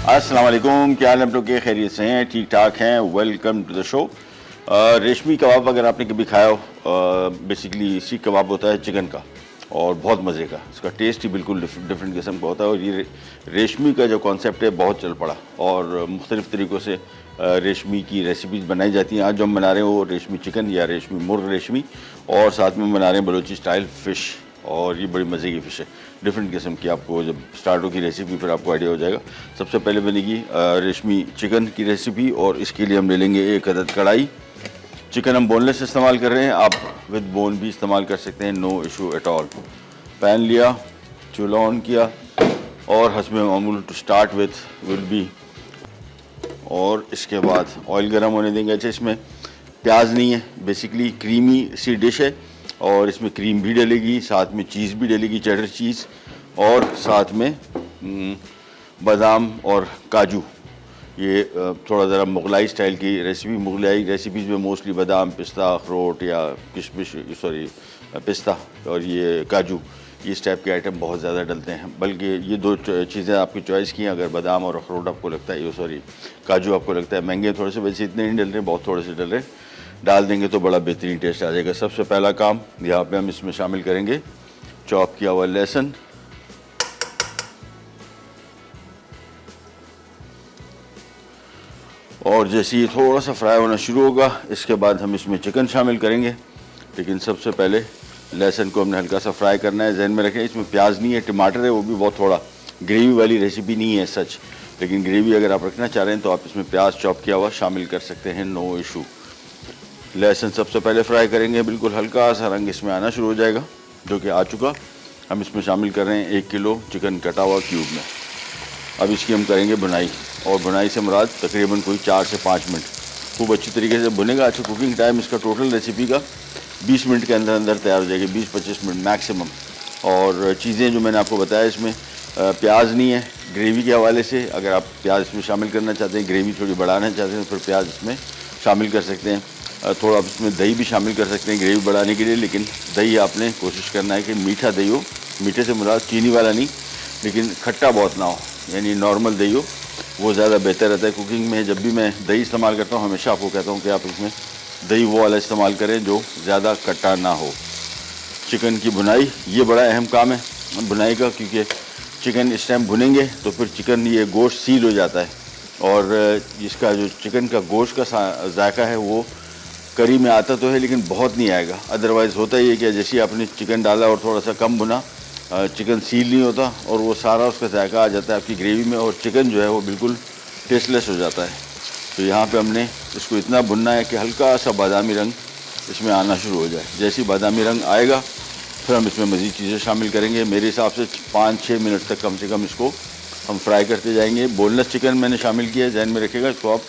अस्सलाम वालेकुम, क्या हाल है आप लोग के? खैरियत से हैं? ठीक ठाक हैं? Welcome to the show. रेशमी कबाब अगर आपने कभी खाया हो, बेसिकली सीख कबाब होता है चिकन का और बहुत मज़े का। इसका टेस्ट ही बिल्कुल डिफरेंट किस्म का होता है और ये रेशमी का जो कॉन्सेप्ट है बहुत चल पड़ा और मुख्तलिफ़ तरीक़ों से रेशमी की रेसिपीज़ बनाई जाती हैं। आज जो हम बना रहे हैं वो रेशमी चिकन या रेशमी मुर्ग रेशमी, और साथ में बना रहे हैं बलोची स्टाइल फ़िश, और ये बड़ी मज़े की फ़िश है, डिफरेंट किस्म की। आपको जब स्टार्ट होगी रेसिपी फिर आपको आइडिया हो जाएगा। सबसे पहले बनेगी रेशमी चिकन की रेसिपी, और इसके लिए हम ले लेंगे 1 अदद कढ़ाई। चिकन हम बोनलेस इस्तेमाल कर रहे हैं, आप विद बोन भी इस्तेमाल कर सकते हैं, no issue at all. Pan लिया, चूल्हा ऑन किया, और हस्ब मामूल to start with will be, और इसके बाद ऑयल गर्म होने देंगे। अच्छा, इसमें प्याज नहीं है, बेसिकली क्रीमी सी डिश है, और इसमें क्रीम भी डलेगी, साथ में चीज़ भी डलेगी, चेडर चीज़, और साथ में बादाम और काजू। ये थोड़ा ज़रा मुगलाई स्टाइल की रेसिपी। मुगलाई रेसिपीज़ में मोस्टली बादाम, पिस्ता, अखरोट या किशमिश, सॉरी पिस्ता और ये काजू, इस टाइप के आइटम बहुत ज़्यादा डलते हैं। बल्कि ये दो चीज़ें आपकी चॉइस की हैं। अगर बादाम और अखरोट आपको लगता है, ये सॉरी काजू आपको लगता है महंगे थोड़े से, वैसे इतने नहीं डल रहे, बहुत थोड़े से डल रहे, डाल देंगे तो बड़ा बेहतरीन टेस्ट आ जाएगा। सबसे पहला काम यहाँ पे हम इसमें शामिल करेंगे चॉप किया हुआ लहसुन, और जैसे ये थोड़ा सा फ्राई होना शुरू होगा इसके बाद हम इसमें चिकन शामिल करेंगे। लेकिन सबसे पहले लहसुन को हमने हल्का सा फ्राई करना है। जहन में रखें इसमें प्याज नहीं है, टमाटर है, वो भी बहुत थोड़ा। ग्रेवी वाली रेसिपी नहीं है सच, लेकिन ग्रेवी अगर आप रखना चाह रहे हैं तो आप इसमें प्याज चॉप किया हुआ शामिल कर सकते हैं, नो इशू। लहसुन सबसे पहले फ्राई करेंगे, बिल्कुल हल्का सा रंग इसमें आना शुरू हो जाएगा, जो कि आ चुका। हम इसमें शामिल कर रहे हैं 1 किलो चिकन कटा हुआ क्यूब में। अब इसकी हम करेंगे भुनाई, और भुनाई से मुराद तकरीबन कोई 4 से 5 मिनट खूब अच्छी तरीके से भुनेगा। अच्छा, कुकिंग टाइम इसका टोटल रेसिपी का 20 मिनट के अंदर अंदर तैयार हो जाएगी, 20-25 मिनट मैक्सिमम। और चीज़ें जो मैंने आपको बताया, इसमें प्याज नहीं है। ग्रेवी के हवाले से अगर आप प्याज इसमें शामिल करना चाहते हैं, ग्रेवी थोड़ी बढ़ाना चाहते हैं, तो फिर प्याज इसमें शामिल कर सकते हैं। थोड़ा आप इसमें दही भी शामिल कर सकते हैं ग्रेवी बढ़ाने के लिए, लेकिन दही आपने कोशिश करना है कि मीठा दही हो। मीठे से मुराद चीनी वाला नहीं, लेकिन खट्टा बहुत ना हो, यानी नॉर्मल दही हो, वो ज़्यादा बेहतर रहता है कुकिंग में। जब भी मैं दही इस्तेमाल करता हूँ हमेशा आपको कहता हूँ कि आप इसमें दही वो वाला इस्तेमाल करें जो ज़्यादा खट्टा ना हो। चिकन की भुनाई, ये बड़ा अहम काम है भुनाई का, क्योंकि चिकन इस टाइम भुनेंगे तो फिर चिकन ये गोश्त सील हो जाता है, और इसका जो चिकन का गोश्त का जायका है वो करी में आता तो है लेकिन बहुत नहीं आएगा। अदरवाइज़ होता ही है कि जैसे आपने चिकन डाला और थोड़ा सा कम भुना, चिकन सील नहीं होता और वो सारा उसका जायका आ जाता है आपकी ग्रेवी में, और चिकन जो है वो बिल्कुल टेस्टलेस हो जाता है। तो यहाँ पे हमने इसको इतना भुनना है कि हल्का सा बादामी रंग इसमें आना शुरू हो जाए। जैसे ही बादामी रंग आएगा फिर हम इसमें मज़ीद चीज़ें शामिल करेंगे। मेरे हिसाब से 5-6 मिनट तक कम से कम इसको हम फ्राई करते जाएंगे। बोनलेस चिकन मैंने शामिल किया है, जहन में रखिएगा। इसको आप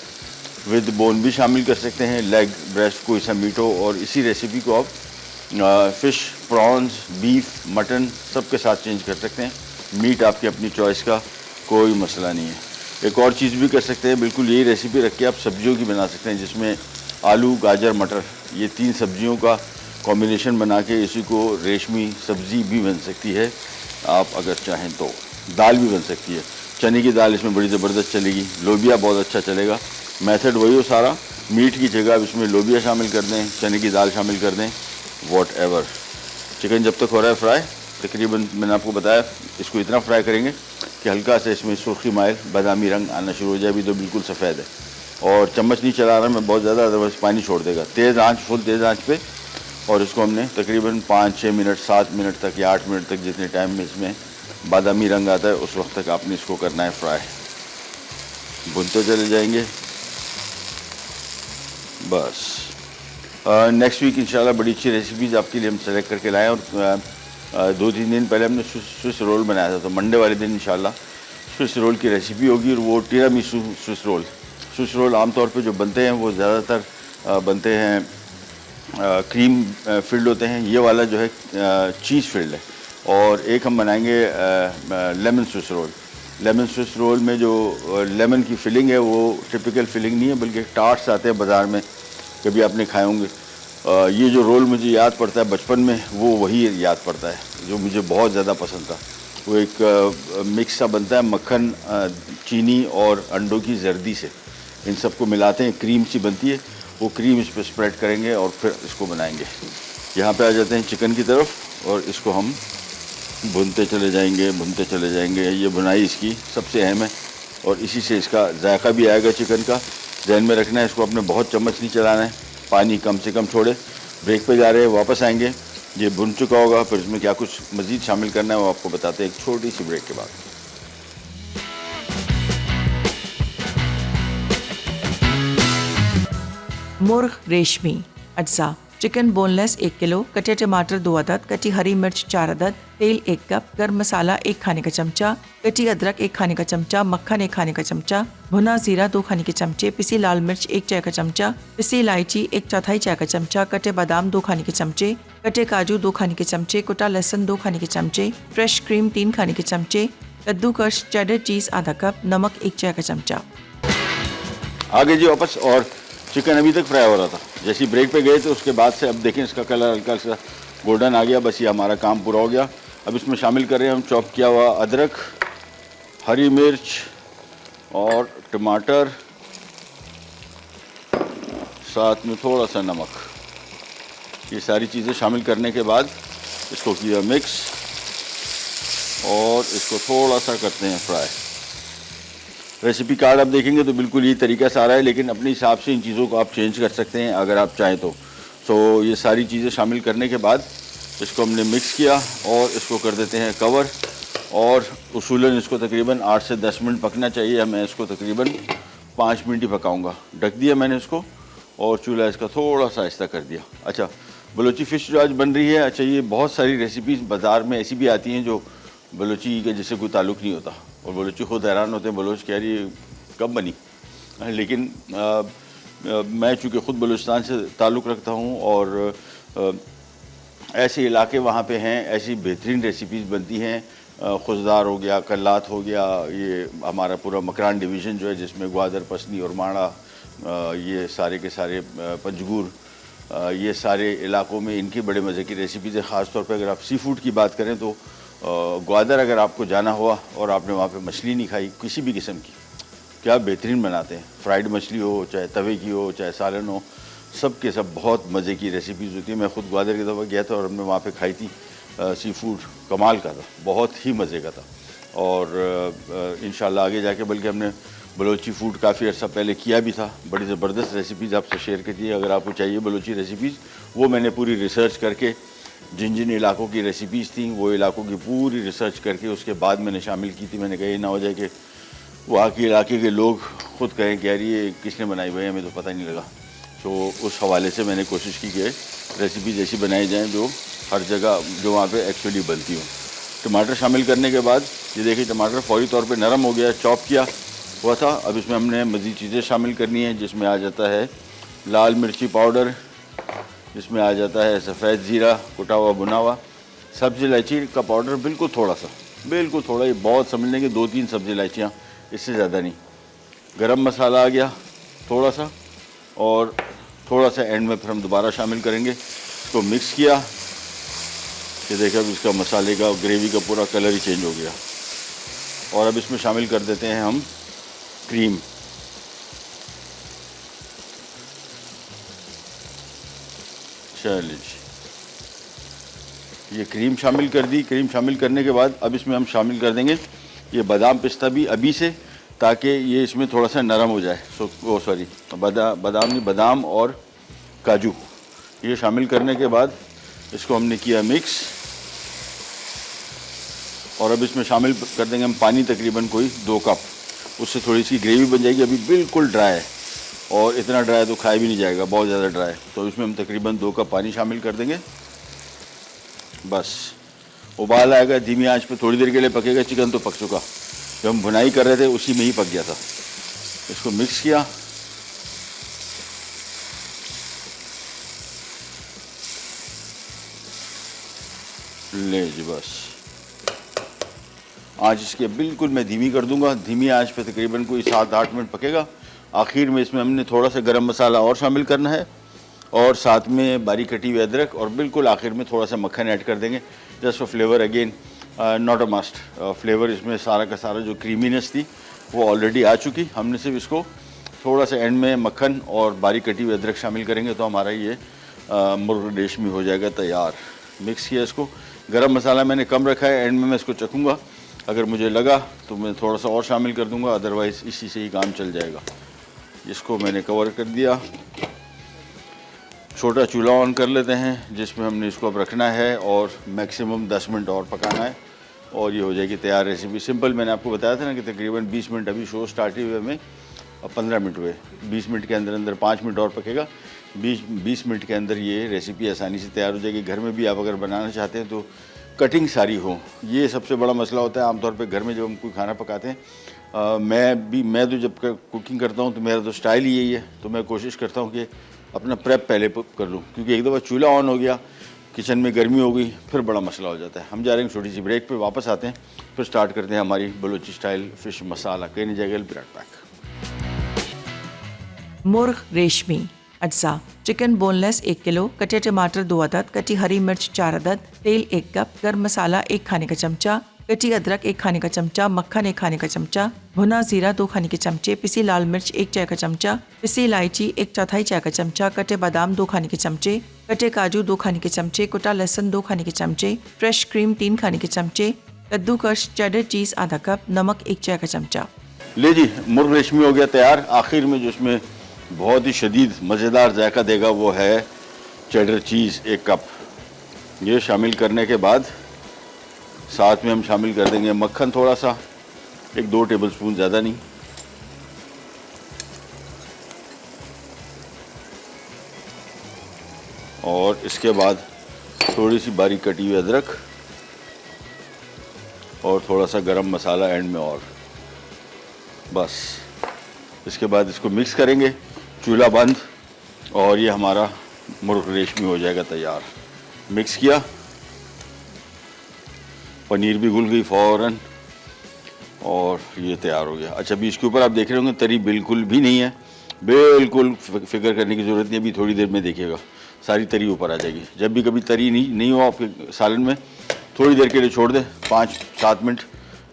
विद बोन भी शामिल कर सकते हैं, लेग, ब्रेस्ट, कोई सा मीट हो, और इसी रेसिपी को आप फ़िश, प्रॉन्स, बीफ, मटन सब के साथ चेंज कर सकते हैं। मीट आपकी अपनी चॉइस का, कोई मसला नहीं है। एक और चीज़ भी कर सकते हैं, बिल्कुल यही रेसिपी रख के आप सब्जियों की बना सकते हैं, जिसमें आलू, गाजर, मटर, ये 3 सब्जियों का कॉम्बिनेशन बना के इसी को रेशमी सब्ज़ी भी बन सकती है। आप अगर चाहें तो दाल भी बन सकती है। चने की दाल इसमें बड़ी ज़बरदस्त चलेगी, लोबिया बहुत अच्छा चलेगा। मेथड वही हो सारा, मीट की जगह अब इसमें लोबिया शामिल कर दें, चने की दाल शामिल कर दें, वॉट एवर। चिकन जब तक हो रहा है फ्राई, तकरीबन मैंने आपको बताया इसको इतना फ्राई करेंगे कि हल्का से इसमें सुर्खी माइल बादामी रंग आना शुरू हो जाए। अभी तो बिल्कुल सफ़ेद है, और चम्मच नहीं चला रहा मैं बहुत ज़्यादा, अदरवाइज़ पानी छोड़ देगा। तेज़ आंच, फुल तेज़ आंच पे, और इसको हमने तकरीबन 5-6 मिनट, 7 मिनट तक या 8 मिनट तक, जितने टाइम में इसमें बादामी रंग आता है उस वक्त तक आपने इसको करना है फ्राई। भुनते चले जाएंगे बस। नेक्स्ट वीक इंशाल्लाह बड़ी अच्छी रेसिपीज़ आपके लिए हम सेलेक्ट करके लाएँ। और 2-3 दिन पहले हमने स्विस रोल बनाया था, तो मंडे वाले दिन इंशाल्लाह स्विस रोल की रेसिपी होगी, और वो टिरामिसू स्विस रोल। स्विस रोल आमतौर पे जो बनते हैं वो ज़्यादातर बनते हैं क्रीम फिल्ड होते हैं। ये वाला जो है चीज़ फिल्ड है। और एक हम बनाएंगे lemon Swiss roll. Lemon Swiss roll में जो लेमन की फिलिंग है वो टिपिकल फिलिंग नहीं है, बल्कि टार्ट्स आते हैं बाज़ार में, कभी आपने खाए होंगे। ये जो रोल मुझे याद पड़ता है बचपन में, वो वही याद पड़ता है जो मुझे बहुत ज़्यादा पसंद था। वो एक मिक्स सा बनता है मक्खन, चीनी और अंडों की जर्दी से। इन सबको मिलाते हैं, क्रीम सी बनती है, वो क्रीम इस पर स्प्रेड करेंगे और फिर इसको बनाएंगे। यहाँ पे आ जाते हैं चिकन की तरफ और इसको हम भुनते चले जाएंगे। ये भुनाई इसकी सबसे अहम है और इसी से इसका जायका भी आएगा चिकन का। ध्यान में रखना है, इसको अपने बहुत चम्मच नहीं चलाना है, पानी कम से कम छोड़े। ब्रेक पे जा रहे हैं, वापस आएंगे, ये भुन चुका होगा, फिर इसमें क्या कुछ मज़ीद शामिल करना है वो आपको बताते हैं एक छोटी सी ब्रेक के बाद। मुर्ग रेशमी अज्जा। चिकन बोनलेस 1 किलो, कटे टमाटर 2 अदद, कटी हरी मिर्च 4 अदद, तेल 1 कप, गर्म मसाला 1 खाने का चमचा, कटी अदरक 1 खाने का चमचा, मक्खन 1 खाने का चमचा, भुना जीरा 2 खाने के चमचे, पिसी लाल मिर्च 1 चाय का चमचा, पिसी इलायची 1/4 चाय का चमचा, कटे बादाम 2 खाने के चमचे, कटे काजू 2 खाने के चमचे, कुटा लहसुन 2 खाने के चमचे, फ्रेश क्रीम 3 खाने के चमचे, कद्दूकस चेडर चीज़ आधा कप, नमक 1 चाय का चमचा। आगे जी वापस, और चिकन अभी तक फ्राई हो रहा था, जैसे ब्रेक पे गए थे उसके बाद से अब देखें इसका कलर हल्का सा गोल्डन आ गया। बस ये हमारा काम पूरा हो गया। अब इसमें शामिल कर रहे हैं हम चॉप किया हुआ अदरक, हरी मिर्च और टमाटर, साथ में थोड़ा सा नमक। ये सारी चीज़ें शामिल करने के बाद इसको किया मिक्स और इसको थोड़ा सा करते हैं फ्राई। रेसिपी कार्ड आप देखेंगे तो बिल्कुल ये तरीका से आ रहा है, लेकिन अपने हिसाब से इन चीज़ों को आप चेंज कर सकते हैं अगर आप चाहें तो। ये सारी चीज़ें शामिल करने के बाद इसको हमने मिक्स किया और इसको कर देते हैं कवर, और उसूलन इसको तकरीबन 8 से 10 मिनट पकना चाहिए। मैं इसको तकरीबन 5 मिनट ही पकाऊंगा। ढक दिया मैंने इसको और चूल्हा इसका थोड़ा सा आहिस्ता कर दिया। अच्छा, बलोची फ़िश जो आज बन रही है, अच्छा ये बहुत सारी रेसिपीज़ बाज़ार में ऐसी भी आती हैं जो बलोची के जैसे कोई ताल्लुक़ नहीं होता, और बलोची खुद हैरान होते हैं, बलोच कह रही है कब बनी। लेकिन मैं चूँकि ख़ुद बलूचिस्तान से ताल्लुक़ रखता हूँ और ऐसे इलाके वहाँ पे हैं, ऐसी बेहतरीन रेसिपीज़ बनती हैं। खुशदार हो गया, कल्लात हो गया, ये हमारा पूरा मकरान डिवीज़न जो है जिसमें ग्वादर, पसनी और माड़ा, ये सारे के सारे पंजगूर, ये सारे इलाकों में इनकी बड़े मज़े की रेसिपीज़ है। ख़ास तौर पे अगर आप सी फूड की बात करें तो ग्वादर अगर आपको जाना हुआ और आपने वहाँ पे मछली नहीं खाई किसी भी किस्म की, क्या बेहतरीन बनाते हैं। फ्राइड मछली हो, चाहे तवे की हो, चाहे सालन हो, सब के सब बहुत मज़े की रेसिपीज़ होती है। मैं ख़ुद ग्वादर की दफ़ा गया था और हमने वहाँ पे खाई थी। सी फूड कमाल का था, बहुत ही मज़े का था। और इंशाल्लाह आगे जाके बल्कि हमने बलोची फ़ूड काफ़ी अर्सा पहले किया भी था। बड़ी ज़बरदस्त रेसिपीज़ आपसे शेयर की थी। अगर आपको चाहिए बलोची रेसिपीज़, वो मैंने पूरी रिसर्च करके, जिन जिन इलाकों की रेसिपीज़ थी वो इलाकों की पूरी रिसर्च करके उसके बाद मैंने शामिल की थी। मैंने कहा ये ना हो जाए कि वहाँ के इलाके के लोग ख़ुद कहें कि यार ये किसने बनाई हुई है, हमें तो पता नहीं लगा। तो उस हवाले से मैंने कोशिश की कि रेसिपीज़ ऐसी बनाई जाएँ जो हर जगह जो वहाँ पे एक्चुअली बनती हो। टमाटर शामिल करने के बाद ये देखिए टमाटर फौरी तौर पे नरम हो गया, चॉप किया हुआ था। अब इसमें हमने मज़ीद चीज़ें शामिल करनी है, जिसमें आ जाता है लाल मिर्ची पाउडर, इसमें आ जाता है सफ़ेद ज़ीरा कुटा हुआ भुना हुआ, सब्ज़ी इलायची का पाउडर बिल्कुल थोड़ा सा, बिल्कुल थोड़ा, ये बहुत समझ लेंगे 2-3 सब्ज़ी इलायचियाँ, इससे ज़्यादा नहीं। गरम मसाला आ गया थोड़ा सा, और थोड़ा सा एंड में फिर हम दोबारा शामिल करेंगे। इसको मिक्स किया, ये देखा अब इसका मसाले का ग्रेवी का पूरा कलर ही चेंज हो गया। और अब इसमें शामिल कर देते हैं हम क्रीम। चलिए जी, ये क्रीम शामिल कर दी। क्रीम शामिल करने के बाद अब इसमें हम शामिल कर देंगे ये बादाम पिस्ता भी अभी से, ताकि ये इसमें थोड़ा सा नरम हो जाए। बादाम नहीं, बादाम और काजू, ये शामिल करने के बाद इसको हमने किया मिक्स। और अब इसमें शामिल कर देंगे हम पानी, तकरीबन कोई 2 कप। उससे थोड़ी सी ग्रेवी बन जाएगी। अभी बिल्कुल ड्राई है और इतना ड्राई तो खाया भी नहीं जाएगा, बहुत ज़्यादा ड्राई। तो इसमें हम तकरीबन 2 कप पानी शामिल कर देंगे। बस उबाल आएगा, धीमी आंच पे थोड़ी देर के लिए पकेगा। चिकन तो पक चुका, जब हम भुनाई कर रहे थे उसी में ही पक गया था। इसको मिक्स किया, ले जी बस आँच इसकी बिल्कुल मैं धीमी कर दूंगा। धीमी आंच पे तकरीबन कोई 7-8 मिनट पकेगा। आखिर में इसमें हमने थोड़ा सा गरम मसाला और शामिल करना है, और साथ में बारीक कटी हुई अदरक, और बिल्कुल आखिर में थोड़ा सा मक्खन ऐड कर देंगे just for flavour. Again not a must. Flavour इसमें सारा का सारा जो क्रीमीनेस थी वो ऑलरेडी आ चुकी। हमने सिर्फ इसको थोड़ा सा एंड में मक्खन और बारीक कटी हुई अदरक शामिल करेंगे तो हमारा ये मुर्ग रेशमी हो जाएगा तैयार। मिक्स किया इसको। गरम मसाला मैंने कम रखा है, एंड में मैं इसको चखूँगा, अगर मुझे लगा तो मैं थोड़ा सा और शामिल कर दूँगा, अदरवाइज़ इसी से ही काम चल जाएगा। इसको मैंने कवर कर दिया। छोटा चूल्हा ऑन कर लेते हैं जिसमें हमने इसको अब रखना है और मैक्सिमम 10 मिनट और पकाना है और ये हो जाएगी तैयार रेसिपी। सिंपल, मैंने आपको बताया था ना कि तकरीबन 20 मिनट अभी शो स्टार्ट हुए में, अब 15 मिनट हुए। 20 मिनट के अंदर अंदर 5 मिनट और पकेगा। 20 मिनट के अंदर ये रेसिपी आसानी से तैयार हो जाएगी। घर में भी आप अगर बनाना चाहते हैं तो कटिंग सारी हो, ये सबसे बड़ा मसला होता है आमतौर पे घर में जब हम कोई खाना पकाते हैं। मैं तो जब कुकिंग करता हूँ तो मेरा तो स्टाइल ही यही है, तो मैं कोशिश करता हूँ कि अपना प्रेप पहले कर लूँ, क्योंकि एक दफ़ा चूल्हा ऑन हो गया, किचन में गर्मी हो गई, फिर बड़ा मसला हो जाता है। हम जा रहे हैं छोटी सी ब्रेक पे, वापस आते हैं, फिर स्टार्ट करते हैं हमारी बलोची स्टाइल फ़िश मसाला। कहीं नहीं जाएगा, विराट पैक। मुर्ग रेशमी अज्जा। चिकन बोनलेस 1 किलो, कटे टमाटर 2 अदद, कटी हरी मिर्च 4 अदद, तेल 1 कप, गर्म मसाला 1 खाने का चमचा, कटी अदरक 1 खाने का चमचा, मक्खन 1 खाने का चमचा, भुना जीरा 2 खाने के चमचे, पिसी लाल मिर्च 1 चाय का चमचा, पिसी इलायची 1/4 चाय का चमचा, कटे बादाम 2 खाने के चमचे, कटे काजू 2 खाने के चमचे, कुटा लहसुन 2 खाने के चमचे, फ्रेश क्रीम 3 खाने के चमचे, कद्दूकस चेडर चीज़ आधा कप, नमक 1 चाय का चमचा। ले जी, मुर्ग रेशमी हो गया तैयार। आखिर में जो इसमें बहुत ही शदीद मज़ेदार जायका देगा वो है चेडर चीज़ 1 कप। ये शामिल करने के बाद साथ में हम शामिल कर देंगे मक्खन थोड़ा सा, 1-2 टेबलस्पून, ज़्यादा नहीं। और इसके बाद थोड़ी सी बारीक कटी हुई अदरक और थोड़ा सा गरम मसाला एंड में। और बस इसके बाद इसको मिक्स करेंगे, चूल्हा बंद, और ये हमारा मुर्ग रेशमी हो जाएगा तैयार। मिक्स किया, पनीर भी घुल गई फ़ौरन और ये तैयार हो गया। अच्छा, अभी इसके ऊपर आप देख रहे होंगे तरी बिल्कुल भी नहीं है, बिल्कुल फिक्र करने की ज़रूरत नहीं। अभी थोड़ी देर में देखिएगा सारी तरी ऊपर आ जाएगी। जब भी कभी तरी नहीं हो आपके सालन में, थोड़ी देर के लिए छोड़ दें, 5-7 मिनट,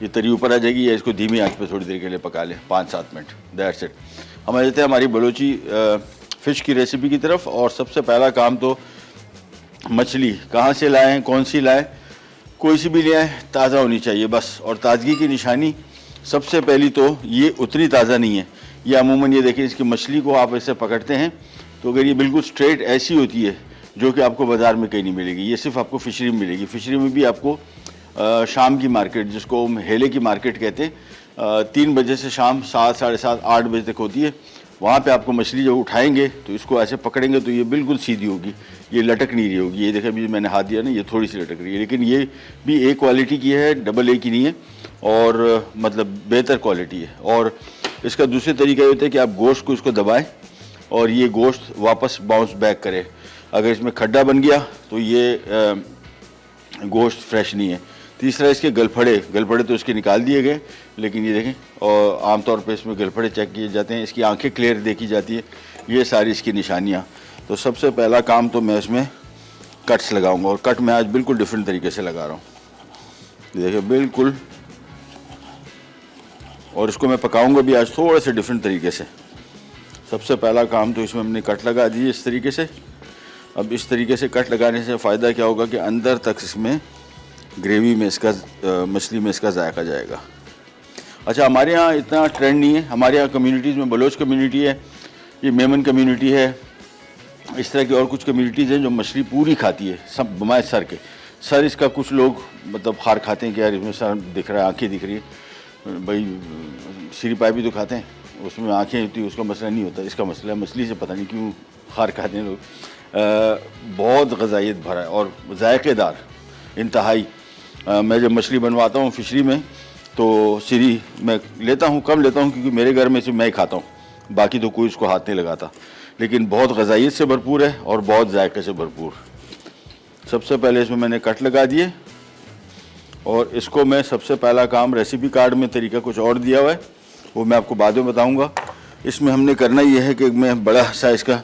ये तरी ऊपर आ जाएगी। या इसको धीमी आंच पे थोड़ी देर के लिए पका लें, 5-7 मिनट, दैट्स इट। हम आ जाते हैं हमारी बलोची फ़िश की रेसिपी की तरफ। और सबसे पहला काम तो मछली कहाँ से लाएँ, कौन सी लाएँ, कोई सी भी ले आए, ताज़ा होनी चाहिए बस। और ताज़गी की निशानी सबसे पहली तो ये उतनी ताज़ा नहीं है। ये अमूमन, ये देखिए, इसकी मछली को आप ऐसे पकड़ते हैं तो अगर ये बिल्कुल स्ट्रेट ऐसी होती है जो कि आपको बाज़ार में कहीं नहीं मिलेगी, ये सिर्फ आपको फ़िशरी में मिलेगी। फ़िशरी में भी आपको शाम की मार्केट, जिसको हम हेले की मार्केट कहते हैं, 3 बजे से शाम 7, साढ़े 7, 8 बजे तक होती है। वहाँ पे आपको मछली जब उठाएंगे तो इसको ऐसे पकड़ेंगे तो ये बिल्कुल सीधी होगी, ये लटक नहीं रही होगी। ये देखिए, अभी मैंने हाथ दिया ना, ये थोड़ी सी लटक रही है, लेकिन ये भी A क्वालिटी की है, AA की नहीं है, और मतलब बेहतर क्वालिटी है। और इसका दूसरा तरीका ये होता है कि आप गोश्त को इसको दबाएं और ये गोश्त वापस बाउंस बैक करे। अगर इसमें खड्डा बन गया तो ये गोश्त फ्रेश नहीं है। तीसरा, इसके गलफड़े तो इसके निकाल दिए गए, लेकिन ये देखें, और आमतौर पे इसमें गलफड़े चेक किए जाते हैं, इसकी आंखें क्लियर देखी जाती है, ये सारी इसकी निशानियाँ। तो सबसे पहला काम तो मैं इसमें कट्स लगाऊंगा, और कट मैं आज बिल्कुल डिफरेंट तरीके से लगा रहा हूँ, देखिए बिल्कुल। और इसको मैं पकाऊंगा भी आज थोड़े से डिफरेंट तरीके से। सबसे पहला काम तो इसमें हमने कट लगा दिए इस तरीके से। अब इस तरीके से कट लगाने से फ़ायदा क्या होगा कि अंदर तक इसमें ग्रेवी में इसका मछली में इसका जायका जाएगा। अच्छा, हमारे यहाँ इतना ट्रेंड नहीं है। हमारे यहाँ कम्युनिटीज़ में बलोच कम्युनिटी है, ये मेमन कम्युनिटी है, इस तरह की और कुछ कम्युनिटीज़ हैं जो मछली पूरी खाती है, सब बमाए सर के। सर इसका कुछ लोग मतलब खार खाते हैं कि यार इसमें सर दिख रहा है, आँखें दिख रही है, भाई सिरी पाई भी तो खाते हैं, उसमें आँखें होती है, उसका मसला नहीं होता। इसका मसला है मछली से, पता नहीं क्यों खार खाते हैं लोग। बहुत ग़ज़ाइयत भरा है और जायकेदार इंतहाई। मैं जब मछली बनवाता हूँ फिशरी में तो सिरी मैं लेता हूँ, कम लेता हूँ, क्योंकि मेरे घर में सिर्फ मैं ही खाता हूँ, बाकी तो कोई उसको हाथ नहीं लगाता। लेकिन बहुत ग़ज़ाइयत से भरपूर है और बहुत जायके से भरपूर। सबसे पहले इसमें मैंने कट लगा दिए, और इसको मैं सबसे पहला काम, रेसिपी कार्ड में तरीका कुछ और दिया हुआ है, वो मैं आपको बाद में बताऊँगा। इसमें हमने करना ये है कि मैं बड़ा साइज़ का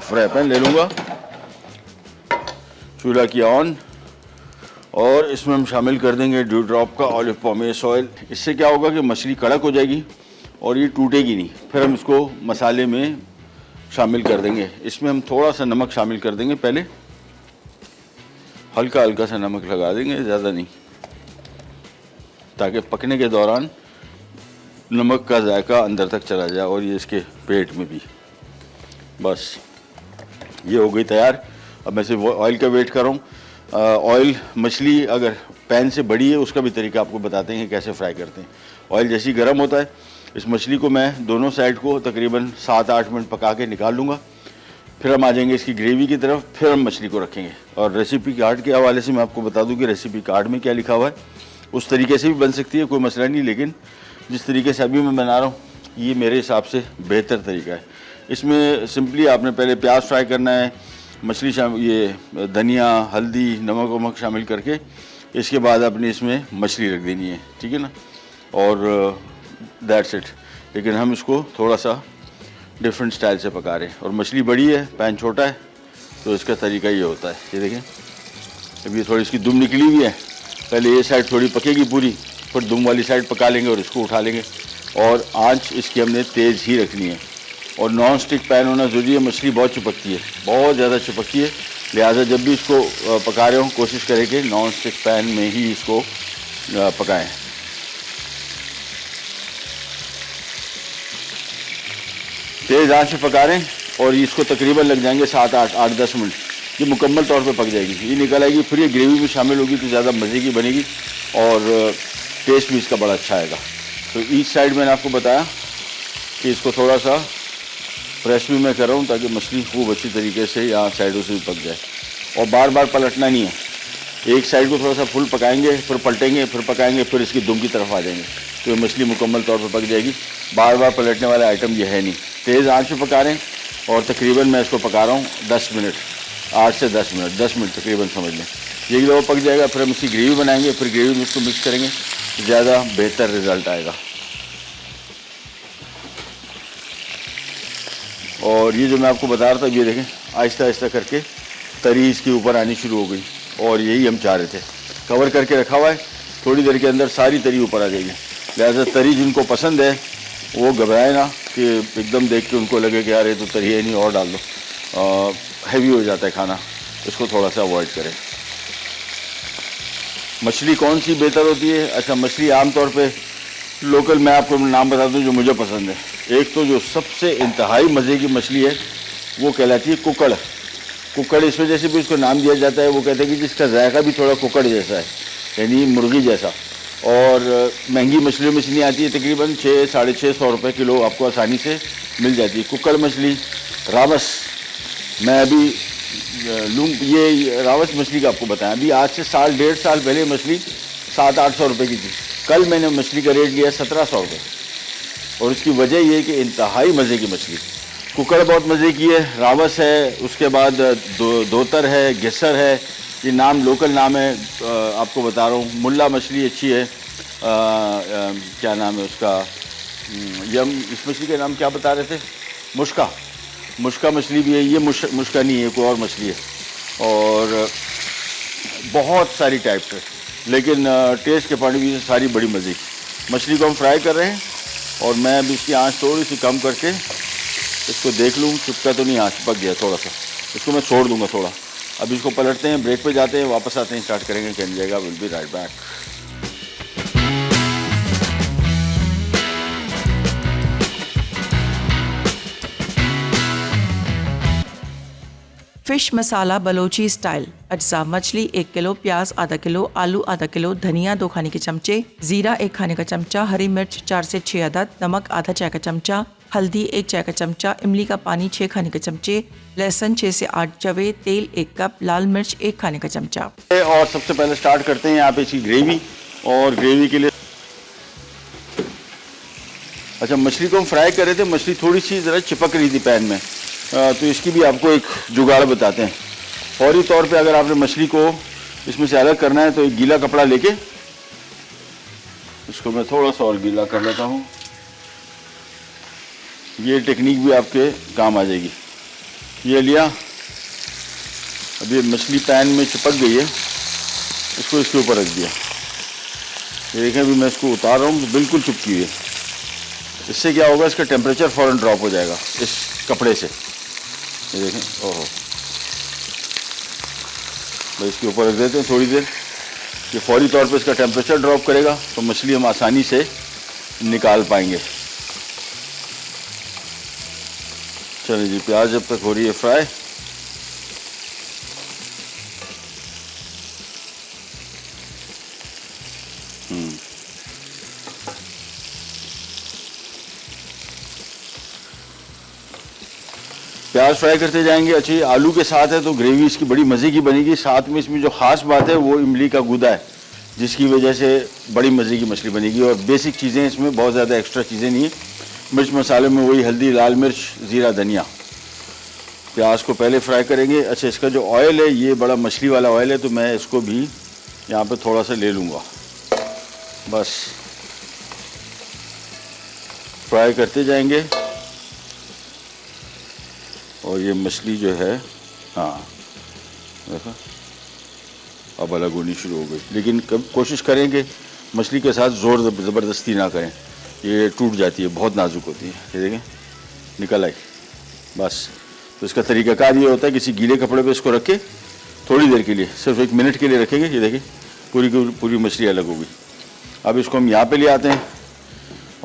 फ्राई पैन ले लूँगा, चूल्हा किया ऑन, और इसमें हम शामिल कर देंगे ड्यू ड्रॉप का ऑलिव पॉमेस ऑयल। इससे क्या होगा कि मछली कड़क हो जाएगी और ये टूटेगी नहीं। फिर हम इसको मसाले में शामिल कर देंगे। इसमें हम थोड़ा सा नमक शामिल कर देंगे, पहले हल्का हल्का सा नमक लगा देंगे, ज़्यादा नहीं, ताकि पकने के दौरान नमक का जायका अंदर तक चला जाए और ये इसके पेट में भी। बस ये हो गई तैयार। अब मैं सिर्फ ऑयल का वेट कर रहा हूँ। ऑयल, मछली अगर पैन से बड़ी है उसका भी तरीका आपको बताते हैं कि कैसे फ्राई करते हैं। ऑयल जैसे ही गर्म होता है, इस मछली को मैं दोनों साइड को तकरीबन 7-8 मिनट पका के निकाल लूँगा। फिर हम आ जाएंगे इसकी ग्रेवी की तरफ, फिर हम मछली को रखेंगे। और रेसिपी कार्ड के हवाले से मैं आपको बता दूं कि रेसिपी कार्ड में क्या लिखा हुआ है। उस तरीके से भी बन सकती है, कोई मसला नहीं, लेकिन जिस तरीके से अभी मैं बना रहा हूँ ये मेरे हिसाब से बेहतर तरीका है। इसमें सिंपली आपने पहले प्याज फ्राई करना है, मछली ये धनिया, हल्दी, नमक वमक शामिल करके इसके बाद आपने इसमें मछली रख देनी है, ठीक है ना, और दैट्स इट। लेकिन हम इसको थोड़ा सा डिफरेंट स्टाइल से पका रहे हैं। और मछली बड़ी है, पैन छोटा है, तो इसका तरीका ये होता है। ये देखें, अब ये थोड़ी इसकी दुम निकली हुई है, पहले ये साइड थोड़ी पकेगी पूरी, फिर दुम वाली साइड पका लेंगे और इसको उठा लेंगे। और आंच इसकी हमने तेज़ ही रखनी है। और नॉन स्टिक पैन होना ज़रूरी है। मछली बहुत चिपकती है, बहुत ज़्यादा चिपकती है, लिहाजा जब भी इसको पका रहे हो कोशिश करें कि नॉन स्टिक पैन में ही इसको पकाएं। तेज़ आंच पे पका रहे हैं और इसको तकरीबन लग जाएंगे 7-8-10 मिनट। ये मुकम्मल तौर पे पक जाएगी, ये निकल आएगी, फिर ये ग्रेवी में शामिल होगी तो ज़्यादा मज़े की बनेगी और टेस्ट भी इसका बड़ा अच्छा आएगा। तो ईच साइड मैंने आपको बताया कि इसको थोड़ा सा प्रेस भी मैं कर रहा हूँ ताकि मछली खूब अच्छी तरीके से यहाँ साइडों से भी पक जाए। और बार बार पलटना नहीं है, एक साइड को थोड़ा सा फुल पकाएंगे, फिर पलटेंगे, फिर पकाएंगे, फिर इसकी दुम की तरफ आ जाएंगे, तो ये मछली मुकम्मल तौर पर पक जाएगी। बार बार पलटने वाला आइटम ये है नहीं। तेज़ आंच पे पका रहे हैं और तकरीबन मैं इसको पका रहा हूँ 10 मिनट, 8 से 10 मिनट, 10 मिनट तकरीबन समझ लें। एक दफ़ा पक जाएगा, फिर हम इसकी ग्रेवी बनाएंगे, फिर ग्रेवी में इसको मिक्स करेंगे, ज़्यादा बेहतर रिज़ल्ट आएगा। और ये जो मैं आपको बता रहा था, ये देखें आहिस्ता आहिस्ता करके तरी इसके ऊपर आनी शुरू हो गई और यही हम चाह रहे थे। कवर करके रखा हुआ है, थोड़ी देर के अंदर सारी तरी ऊपर आ जाएगी। लिहाजा तरी जिनको पसंद है वो घबराए ना कि एकदम देख के उनको लगे कि यार ये तो तरी है नहीं और डाल दो, हैवी हो जाता है खाना, इसको थोड़ा सा अवॉइड करें। मछली कौन सी बेहतर होती है? अच्छा, मछली आमतौर पे लोकल मैं आपको नाम बता दूं जो मुझे पसंद है। एक तो जो सबसे इंतहाई मज़े की मछली है वो कहलाती है कुकड़। कुकड़ इस वजह से भी उसको नाम दिया जाता है, वो कहते हैं कि जिसका जायका भी थोड़ा कुकड़ जैसा है, यानी मुर्गी जैसा। और महंगी मछलियों में से नहीं आती है, तकरीबन 600-650 रुपये किलो आपको आसानी से मिल जाती है कुकड़ मछली। रावस मैं अभी ये रावस मछली का आपको बताया, अभी आज से 1.5 साल पहले मछली 700-800 रुपये की थी। कल मैंने मछली का रेट लिया 1700 रुपये, और इसकी वजह ये है कि इंतहाई मज़े की मछली। कुकड़ बहुत मज़े की है, रावस है, उसके बाद दोतर है, गेसर है, ये नाम लोकल नाम है, आपको बता रहा हूँ। मुल्ला मछली अच्छी है, क्या नाम है उसका, ये हम इस मछली का नाम क्या बता रहे थे, मुश्का। मुश्का मछली भी है, ये मुश्का नहीं है, कोई और मछली है। और बहुत सारी टाइप है, लेकिन टेस्ट के पॉइंट ऑफ व्यू से सारी बड़ी मज़े की। मछली को हम फ्राई कर रहे हैं और मैं अभी इसकी आंच थोड़ी सी कम करके इसको देख लूँ चिपका तो नहीं, आंच पक गया थोड़ा सा, इसको मैं छोड़ दूँगा थोड़ा। अभी इसको पलटते हैं, ब्रेक पे जाते हैं, वापस आते हैं, स्टार्ट करेंगे, कहने जाएगा will be right back. Fish masala Balochi style. अज्जा: मछली 1 किलो, प्याज आधा किलो, आलू आधा किलो, धनिया 2 खाने के चमचे, जीरा 1 खाने का चमचा, हरी मिर्च 4 से 6 अदद, नमक आधा चाय का चमचा, हल्दी 1 चाय का चमचा, इमली का पानी 6 खाने के चमचे, लहसुन 6 से 8 जवे, तेल 1 कप, लाल मिर्च 1 खाने का चमचा। और सबसे पहले स्टार्ट करते हैं यहाँ पे इसकी ग्रेवी। और ग्रेवी के लिए अच्छा, मछली को हम फ्राई कर रहे थे, मछली थोड़ी सी ज़रा चिपक रही थी पैन में, तो इसकी भी आपको एक जुगाड़ बताते हैं। फौरी तौर पे अगर आपने मछली को इसमें से अलग करना है तो एक गीला कपड़ा लेके इसको मैं थोड़ा सा और गीला कर लेता हूँ। ये टेक्निक भी आपके काम आ जाएगी। ये लिया, अब ये मछली पैन में चिपक गई है, इसको इसके ऊपर रख दिया। ये देखें अभी मैं इसको उतार रहा हूँ तो बिल्कुल चिपकी हुई है। इससे क्या होगा, इसका टेम्परेचर फ़ौरन ड्रॉप हो जाएगा इस कपड़े से। ये देखें, ओहो, भाई इसके ऊपर रख देते हैं थोड़ी देर। ये फौरी तौर पे इसका टेम्परेचर ड्रॉप करेगा तो मछली हम आसानी से निकाल पाएंगे। चलिए जी, प्याज जब तक हो रही है फ्राई, प्याज फ्राई करते जाएंगे। अच्छी आलू के साथ है तो ग्रेवी इसकी बड़ी मज़े की बनेगी। साथ में इसमें जो ख़ास बात है वो इमली का गूदा है, जिसकी वजह से बड़ी मज़े की मछली बनेगी। और बेसिक चीज़ें इसमें, बहुत ज़्यादा एक्स्ट्रा चीज़ें नहीं है। मिर्च मसाले में वही हल्दी, लाल मिर्च, ज़ीरा, धनिया। प्याज को पहले फ्राई करेंगे। अच्छा, इसका जो ऑयल है ये बड़ा मछली वाला ऑयल है, तो मैं इसको भी यहाँ पे थोड़ा सा ले लूँगा। बस फ्राई करते जाएंगे। और ये मछली जो है, हाँ देखो अब अलग होनी शुरू हो गई। लेकिन कब कोशिश करें कि मछली के साथ ज़ोर ज़बरदस्ती ना करें, ये टूट जाती है, बहुत नाजुक होती है। ये देखें निकल आई। बस तो इसका तरीक़ाकार ये होता है, किसी गीले कपड़े पे इसको रख के थोड़ी देर के लिए, सिर्फ 1 मिनट के लिए रखेंगे। ये देखिए पूरी की पूरी मछली अलग होगी। अब इसको हम यहाँ पे ले आते हैं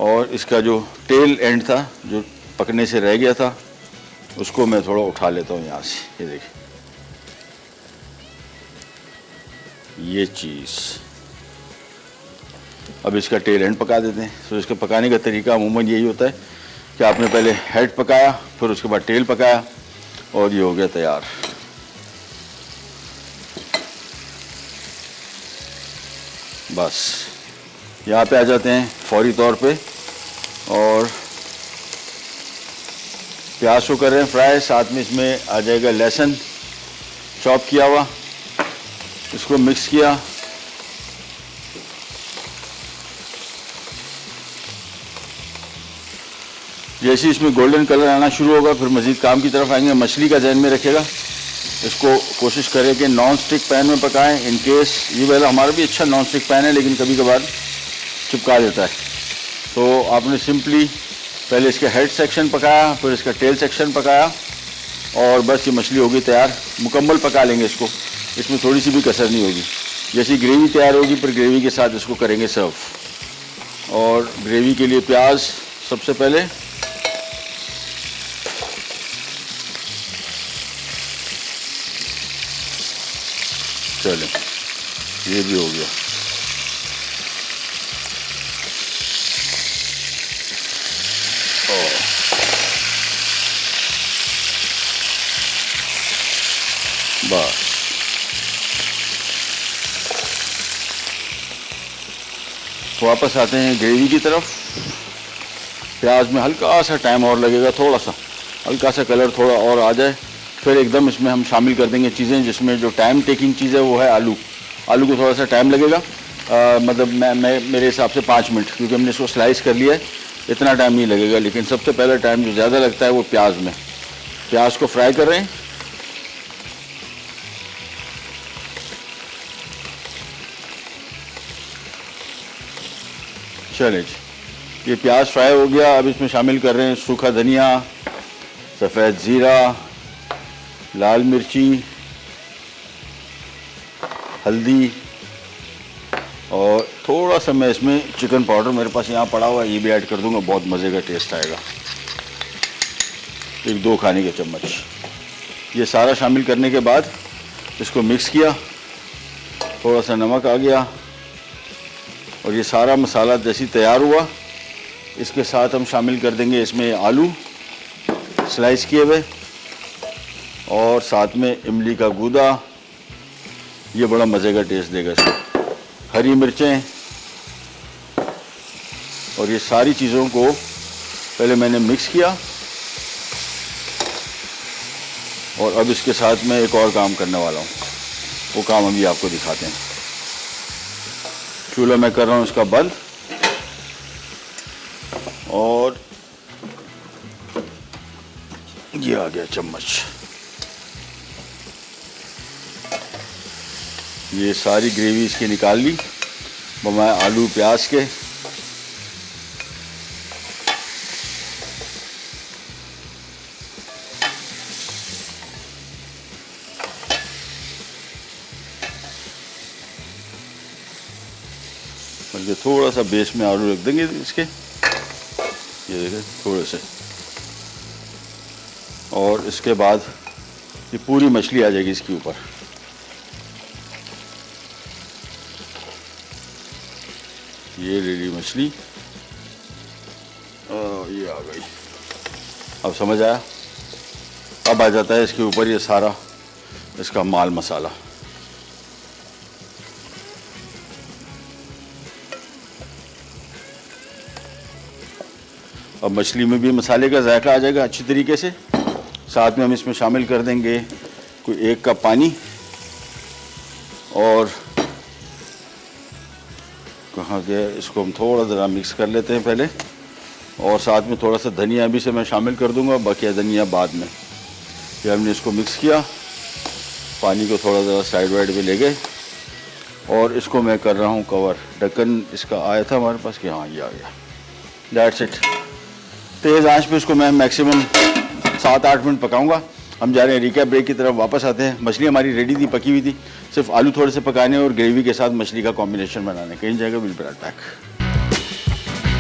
और इसका जो टेल एंड था, जो पकने से रह गया था, उसको मैं थोड़ा उठा लेता हूँ यहाँ से। ये देखिए ये चीज़। अब इसका टेल एंड पका देते हैं। तो इसके पकाने का तरीका अमूमन यही होता है कि आपने पहले हेड पकाया, फिर उसके बाद टेल पकाया, और ये हो गया तैयार। बस यहाँ पे आ जाते हैं फौरी तौर पे, और प्याज को कर रहे हैं फ्राई। साथ में इसमें आ जाएगा लहसुन चॉप किया हुआ, इसको मिक्स किया। जैसे इसमें गोल्डन कलर आना शुरू होगा फिर मज़ीद काम की तरफ आएंगे। मछली का जहन में रखिएगा, इसको कोशिश करें कि नॉन स्टिक पैन में पकाएं। इन केस ये वाला हमारा भी अच्छा नॉन स्टिक पैन है, लेकिन कभी कभार चिपका देता है, तो आपने सिंपली पहले इसका हेड सेक्शन पकाया, फिर इसका टेल सेक्शन पकाया, और बस ये मछली होगी तैयार। मुकम्मल पका लेंगे इसको, इसमें थोड़ी सी भी कसर नहीं होगी। जैसी ग्रेवी तैयार होगी फिर ग्रेवी के साथ इसको करेंगे सर्व। और ग्रेवी के लिए प्याज सबसे पहले, चलें ये भी हो गया। बस वापस आते हैं ग्रेवी की तरफ। प्याज में हल्का सा टाइम और लगेगा, थोड़ा सा हल्का सा कलर थोड़ा और आ जाए, फिर एकदम इसमें हम शामिल कर देंगे चीज़ें, जिसमें जो टाइम टेकिंग चीज़ है वो है आलू। आलू को थोड़ा सा टाइम लगेगा, मतलब मैं मेरे हिसाब से 5 मिनट, क्योंकि हमने इसको स्लाइस कर लिया है, इतना टाइम नहीं लगेगा। लेकिन सबसे पहला टाइम जो ज़्यादा लगता है वो प्याज में। प्याज को फ्राई कर रहे हैं। चलिए जी, ये प्याज फ्राई हो गया। अब इसमें शामिल कर रहे हैं सूखा धनिया, सफ़ेद ज़ीरा, लाल मिर्ची, हल्दी, और थोड़ा सा मैं इसमें चिकन पाउडर मेरे पास यहाँ पड़ा हुआ है, ये भी ऐड कर दूंगा, बहुत मज़े का टेस्ट आएगा। 1-2 खाने के चम्मच। ये सारा शामिल करने के बाद इसको मिक्स किया, थोड़ा सा नमक आ गया, और ये सारा मसाला जैसी तैयार हुआ, इसके साथ हम शामिल कर देंगे इसमें आलू स्लाइस किए हुए, और साथ में इमली का गूदा। ये बड़ा मज़े का टेस्ट देगा इसको। हरी मिर्चें, और ये सारी चीज़ों को पहले मैंने मिक्स किया, और अब इसके साथ मैं एक और काम करने वाला हूँ, वो काम अभी आपको दिखाते हैं। चूल्हा मैं कर रहा हूँ इसका बंद, और ये आ गया चम्मच। ये सारी ग्रेवी इसकी निकाल ली बमाए आलू प्याज के। बल्कि थोड़ा सा बेस में आलू रख देंगे इसके, ये देखें थोड़े से, और इसके बाद ये पूरी मछली आ जाएगी इसके ऊपर। ये ले ली मछली, ये आ गई। अब समझ आया, अब आ जाता है इसके ऊपर ये सारा इसका माल मसाला। अब मछली में भी मसाले का जायका आ जाएगा अच्छी तरीके से। साथ में हम इसमें शामिल कर देंगे कोई 1 कप पानी, और कहाँ गया, इसको हम थोड़ा ज़रा मिक्स कर लेते हैं पहले, और साथ में थोड़ा सा धनिया भी से मैं शामिल कर दूंगा, बाकी धनिया बाद में। फिर हमने इसको मिक्स किया, पानी को थोड़ा ज़रा साइड वाइड पे ले गए, और इसको मैं कर रहा हूँ कवर। ढक्कन इसका आया था हमारे पास कि हाँ ये आ गया, दैट्स इट। तेज़ आंच पे इसको मैं मैक्सिमम 7-8 मिनट पकाऊंगा। हम जा रहे हैं रिकैप ब्रेक की तरफ, वापस आते हैं। मछली हमारी रेडी थी, पकी हुई थी, सिर्फ आलू थोड़े से पकाने और ग्रेवी के साथ मछली का कॉम्बिनेशन बनाने। कहीं जाएगा, विल बी राइट बैक।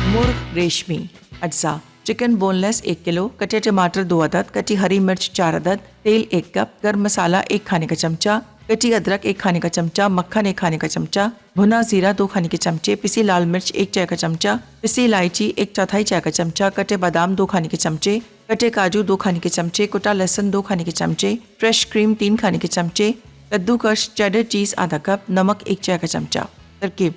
मुर्ग रेशमी अज्जा। चिकन बोनलेस 1 किलो, कटे टमाटर 2 अदद, कटी हरी मिर्च 4 अदद, तेल 1 कप, गर्म मसाला 1 खाने का चमचा, कटी अदरक 1 खाने का चमचा, मक्खन 1 खाने का चमचा, भुना जीरा 2 खाने के चमचे, पिसी लाल मिर्च 1 चाय का चमचा, पिसी इलायची 1/4 चाय का चमचा, कटे बादाम 2 खाने के चमचे, कटे काजू 2 खाने के चमचे, कुटा लहसुन 2 खाने के चमचे, फ्रेश क्रीम 3 खाने के चमचे, कद्दूकस चेडर चीज़ आधा कप, नमक 1 चाय का चमचा। तरकीब: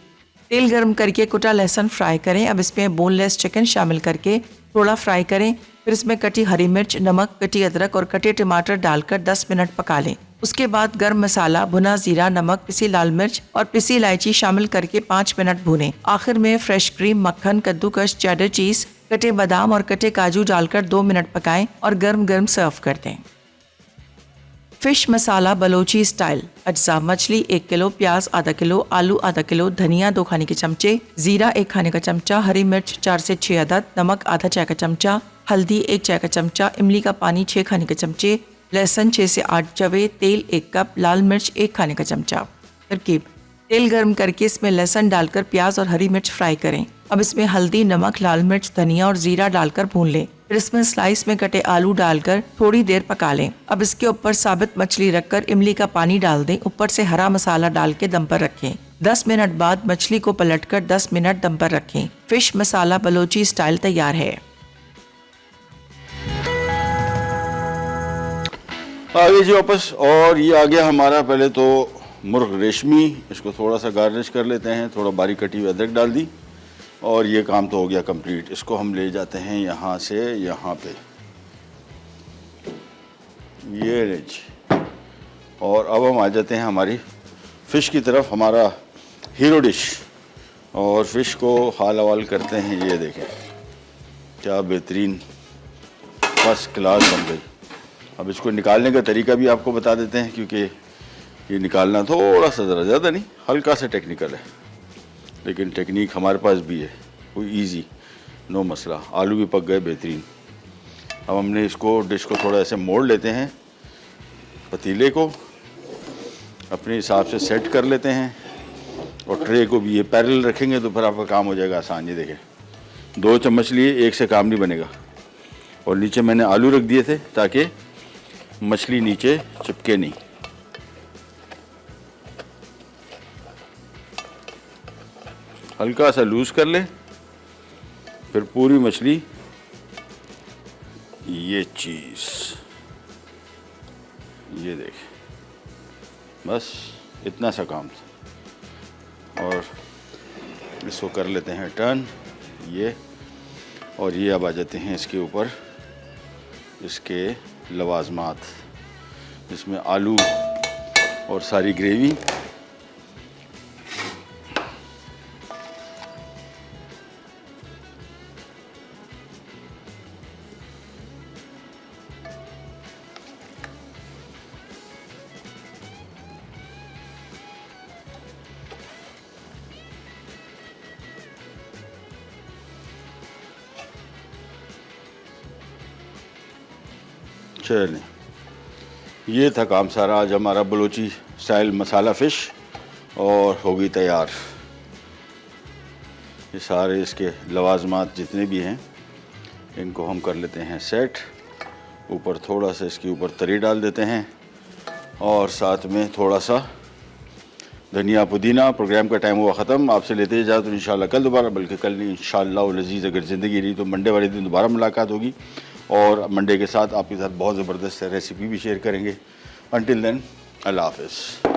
तेल गर्म करके कुटा लहसुन फ्राई करें। अब इसमें बोनलेस चिकन शामिल करके थोड़ा फ्राई करें। फिर इसमें कटी हरी मिर्च, नमक, कटी अदरक और कटे टमाटर डालकर 10 मिनट पका लें। उसके बाद गर्म मसाला, भुना जीरा, नमक, पिसी लाल मिर्च और पिसी इलायची शामिल करके 5 मिनट भूनें। आखिर में फ्रेश क्रीम, मक्खन, कद्दूकस चेडर चीज़, कटे बादाम और कटे काजू डालकर 2 मिनट पकाएं और गर्म गर्म सर्व कर दें। फिश मसाला बलोची स्टाइल अज्जा। मछली 1 किलो, प्याज आधा किलो, आलू आधा किलो, धनिया 2 खाने के चमचे, जीरा 1 खाने का चमचा, हरी मिर्च 4 से 6 अदद, नमक आधा चाय का चमचा, हल्दी 1 चाय का चमचा, इमली का पानी 6 खाने के चमचे, लहसुन 6 से 8 जवे, तेल 1 कप, लाल मिर्च 1 खाने का चमचा। तरकीब: तेल गर्म करके इसमें लहसुन डालकर प्याज और हरी मिर्च फ्राई करें। अब इसमें हल्दी, नमक, लाल मिर्च, धनिया और जीरा डालकर भून लें। फिर इसमें स्लाइस में कटे आलू डालकर थोड़ी देर पका लें। अब इसके ऊपर साबित मछली रखकर इमली का पानी डाल दें। ऊपर से हरा मसाला डाल के दम पर रखें। 10 मिनट बाद मछली को पलटकर 10 मिनट दम पर रखें। फिश मसाला बलोची स्टाइल तैयार है। आगे जी वापस, और ये आ गया हमारा पहले तो मुर्ग रेशमी। इसको थोड़ा सा गार्निश कर लेते हैं, थोड़ा बारीक कटी हुई अदरक डाल दी, और ये काम तो हो गया कंप्लीट। इसको हम ले जाते हैं यहाँ से यहाँ पे, ये जी। और अब हम आ जाते हैं हमारी फ़िश की तरफ, हमारा हीरो डिश। और फ़िश को हाल हवाल करते हैं। ये देखें क्या बेहतरीन फर्स्ट क्लास बन गई। अब इसको निकालने का तरीका भी आपको बता देते हैं, क्योंकि ये निकालना थोड़ा सा ज़रा ज़्यादा नहीं, हल्का सा टेक्निकल है, लेकिन टेक्निक हमारे पास भी है, कोई इजी, नो मसला। आलू भी पक गए बेहतरीन। अब हमने इसको डिश को थोड़ा ऐसे मोड़ लेते हैं, पतीले को अपने हिसाब से सेट कर लेते हैं, और ट्रे को भी ये पैरेलल रखेंगे तो फिर आपका काम हो जाएगा आसान। ये देखें 2 चम्मच लिए, एक से काम नहीं बनेगा। और नीचे मैंने आलू रख दिए थे ताकि मछली नीचे चिपके नहीं। हल्का सा लूज़ कर ले, फिर पूरी मछली ये चीज़, ये देख, बस इतना सा काम था। और इसको कर लेते हैं टर्न, ये, और ये अब आ जाते हैं इसके ऊपर इसके लवाजमात, जिसमें आलू और सारी ग्रेवी। चलें, ये था काम सारा। आज हमारा बलोची स्टाइल मसाला फ़िश और होगी तैयार। ये सारे इसके लवाजमात जितने भी हैं इनको हम कर लेते हैं सेट। ऊपर थोड़ा सा इसके ऊपर तरी डाल देते हैं और साथ में थोड़ा सा धनिया पुदीना। प्रोग्राम का टाइम हुआ ख़त्म, आपसे लेते ही जाओ तो इंशाल्लाह कल दोबारा, बल्कि कल नहीं इंशाल्लाह लजीज़, अगर ज़िंदगी रही तो मंडे वाले दिन दोबारा मुलाकात होगी और मंडे के साथ आपके साथ बहुत ज़बरदस्त रेसिपी भी शेयर करेंगे। अंटिल देन, अल्लाह हाफ़िज़।